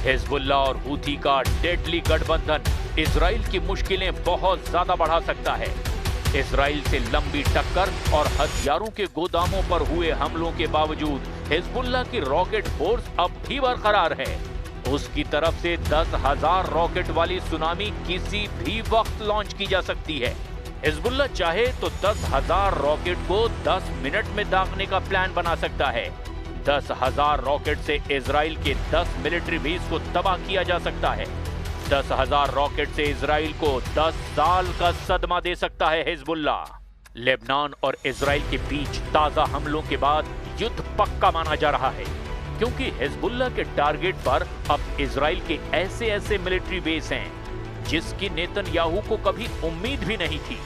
Hezbollah और Houthi का deadly गठबंधन इजराइल की मुश्किलें बहुत ज्यादा बढ़ा सकता है। इजराइल से लंबी टक्कर और हथियारों के गोदामों पर हुए हमलों के बावजूद हिजबुल्लाह की रॉकेट फोर्स अब भी बरकरार है। उसकी तरफ से 10,000 रॉकेट वाली सुनामी किसी भी वक्त लॉन्च की जा सकती है। हिजबुल्लाह चाहे तो 10,000 रॉकेट को 10 मिनट में दागने का प्लान बना सकता है। 10,000 रॉकेट से इजराइल के 10 मिलिट्री बेस को तबाह किया जा सकता है। 10,000 रॉकेट से इजराइल को 10 साल का सदमा दे सकता है हिजबुल्लाह। लेबनान और इजराइल के बीच ताजा हमलों के बाद युद्ध पक्का माना जा रहा है, क्योंकि हिजबुल्लाह के टारगेट पर अब इजराइल के ऐसे मिलिट्री बेस हैं जिसकी नेतन्याहू को कभी उम्मीद भी नहीं थी।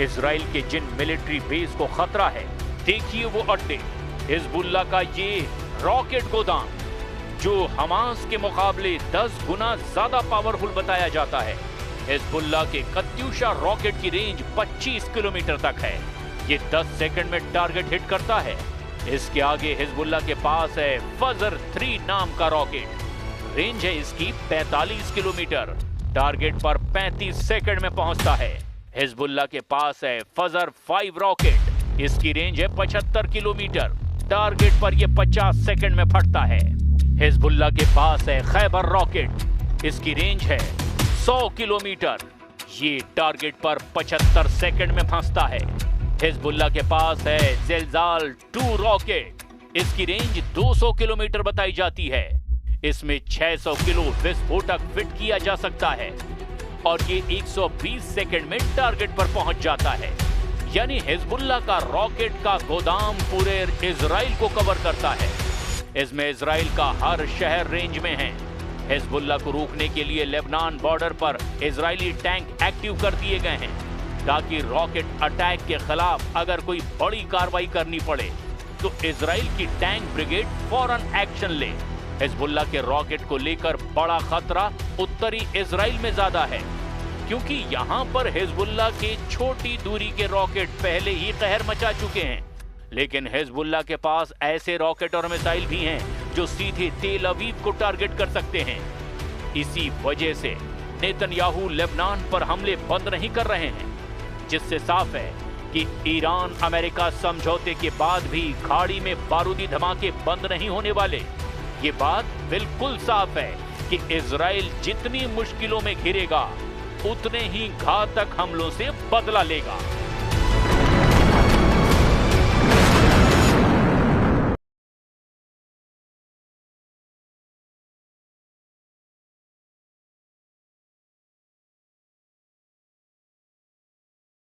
इजराइल के जिन मिलिट्री बेस को खतरा है, देखिए वो अड्डे, हिजबुल्लाह का ये रॉकेट गोदाम जो हमास के मुकाबले 10 गुना ज्यादा पावरफुल बताया जाता है। हिजबुल्लाह के कत्यूशा रॉकेट की रेंज 25 किलोमीटर तक है। ये 10 सेकंड में टारगेट हिट करता है। इसके आगे हिजबुल्लाह के पास है फजर 3 नाम का रॉकेट। रेंज है इसकी 45 किलोमीटर, टारगेट पर 35 सेकंड में पहुंचता है। हिजबुल्लाह के पास है फजर 5 रॉकेट, इसकी रेंज है 75 किलोमीटर, टारगेट पर यह 50 सेकंड में फटता है। हिजबुल्लाह के पास है खैबर रॉकेट, इसकी रेंज है 100 किलोमीटर, ये टारगेट पर 75 सेकंड में फंसता है। हिजबुल्लाह के पास है ज़िलज़ाल 2 रॉकेट, इसकी रेंज 200 किलोमीटर बताई जाती है। इसमें 600 किलो विस्फोटक फिट किया जा सकता है और ये 120 सेकंड में टारगेट पर पहुंच जाता है। यानी हिजबुल्लाह का रॉकेट का गोदाम पूरे इजराइल को कवर करता है। इसमें इजराइल का हर शहर रेंज में है। हिजबुल्लाह को रोकने के लिए लेबनान बॉर्डर पर इजरायली टैंक एक्टिव कर दिए गए हैं, ताकि रॉकेट अटैक के खिलाफ अगर कोई बड़ी कार्रवाई करनी पड़े तो इजराइल की टैंक ब्रिगेड फौरन एक्शन ले। हिजबुल्लाह के रॉकेट को लेकर बड़ा खतरा उत्तरी इजराइल में ज्यादा है, क्योंकि यहां पर हिजबुल्लाह के छोटी दूरी के रॉकेट पहले ही कहर मचा चुके हैं। लेकिन हिजबुल्लाह के पास ऐसे रॉकेट और मिसाइल भी हैं जो सीधे तेल अवीव को टारगेट कर सकते हैं। इसी वजह से नेतन्याहू लेबनान पर हमले बंद नहीं कर रहे हैं, जिससे साफ है कि ईरान अमेरिका समझौते के बाद भी खाड़ी में बारूदी धमाके बंद नहीं होने वाले। ये बात बिल्कुल साफ है कि इजराइल जितनी मुश्किलों में घिरेगा, उतने ही घातक हमलों से बदला लेगा।